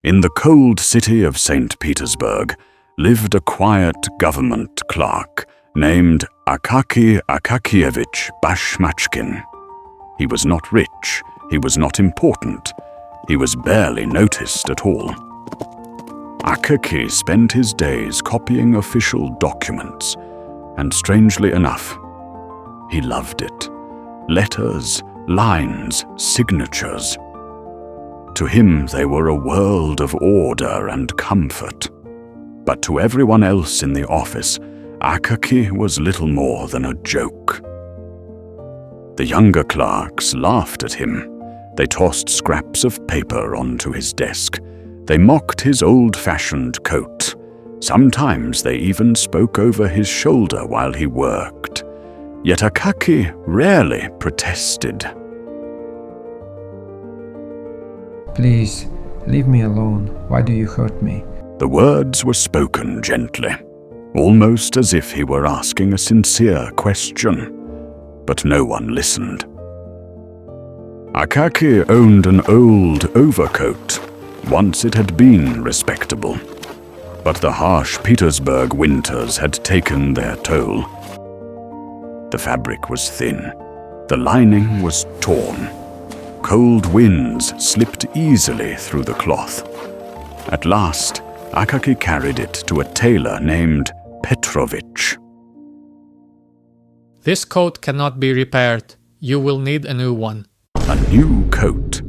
In the cold city of St. Petersburg lived a quiet government clerk named Akaky Akakievich Bashmachkin. He was not rich, he was not important, he was barely noticed at all. Akaky spent his days copying official documents, and strangely enough, he loved it. Letters, lines, signatures. To him they were a world of order and comfort. But to everyone else in the office, Akaky was little more than a joke. The younger clerks laughed at him. They tossed scraps of paper onto his desk. They mocked his old-fashioned coat. Sometimes they even spoke over his shoulder while he worked. Yet Akaky rarely protested. Please, leave me alone. Why do you hurt me? The words were spoken gently, almost as if he were asking a sincere question. But no one listened. Akaky owned an old overcoat. Once it had been respectable. But the harsh Petersburg winters had taken their toll. The fabric was thin. The lining was torn. Cold winds slipped easily through the cloth. At last, Akaky carried it to a tailor named Petrovich. This coat cannot be repaired. You will need a new one. A new coat.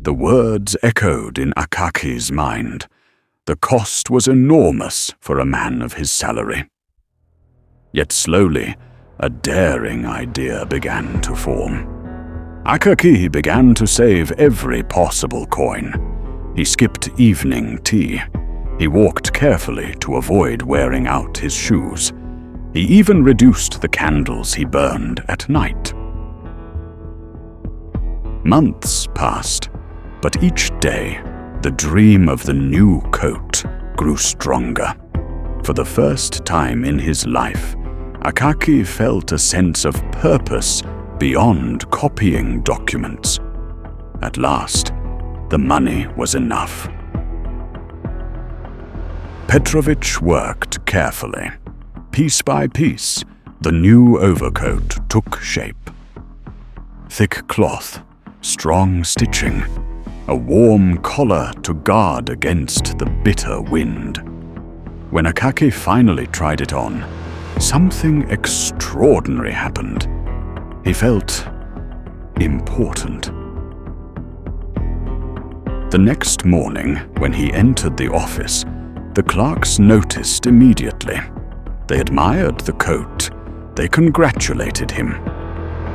The words echoed in Akaky's mind. The cost was enormous for a man of his salary. Yet slowly, a daring idea began to form. Akaky began to save every possible coin. He skipped evening tea. He walked carefully to avoid wearing out his shoes. He even reduced the candles he burned at night. Months passed, but each day, the dream of the new coat grew stronger. For the first time in his life, Akaky felt a sense of purpose beyond copying documents. At last, the money was enough. Petrovich worked carefully. Piece by piece, the new overcoat took shape. Thick cloth, strong stitching, a warm collar to guard against the bitter wind. When Akaky finally tried it on, something extraordinary happened. He felt important. The next morning, when he entered the office, the clerks noticed immediately. They admired the coat. They congratulated him.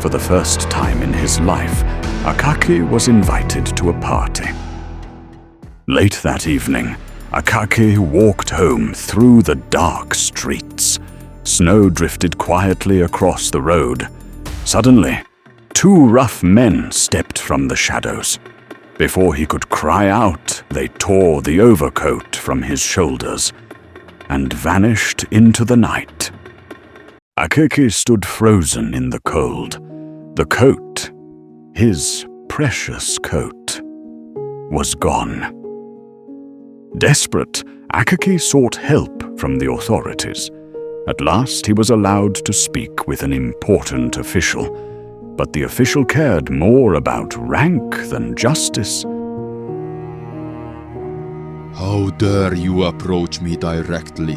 For the first time in his life, Akaky was invited to a party. Late that evening, Akaky walked home through the dark streets. Snow drifted quietly across the road. Suddenly, two rough men stepped from the shadows. Before he could cry out, they tore the overcoat from his shoulders and vanished into the night. Akaky stood frozen in the cold. The coat, his precious coat, was gone. Desperate, Akaky sought help from the authorities. At last he was allowed to speak with an important official, but the official cared more about rank than justice. How dare you approach me directly?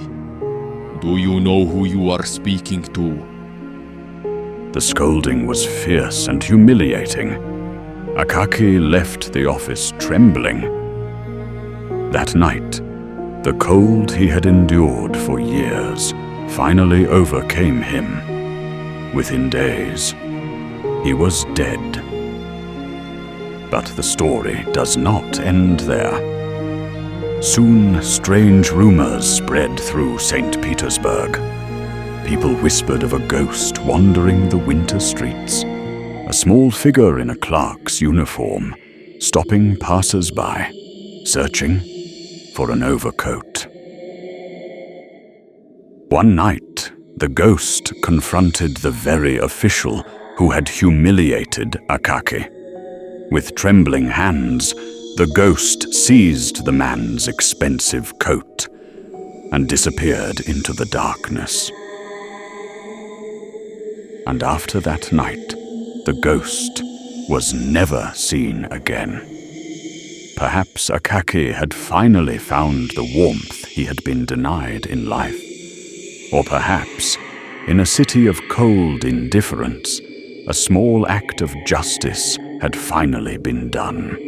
Do you know who you are speaking to? The scolding was fierce and humiliating. Akaky left the office trembling. That night, the cold he had endured for years finally overcame him. Within days, he was dead. But the story does not end there. Soon, strange rumors spread through St. Petersburg. People whispered of a ghost wandering the winter streets, a small figure in a clerk's uniform, stopping passers-by, searching for an overcoat. One night, the ghost confronted the very official who had humiliated Akaky. With trembling hands, The ghost seized the man's expensive coat and disappeared into the darkness. And after that night, the ghost was never seen again. Perhaps Akaky had finally found the warmth he had been denied in life. Or perhaps, in a city of cold indifference, a small act of justice had finally been done.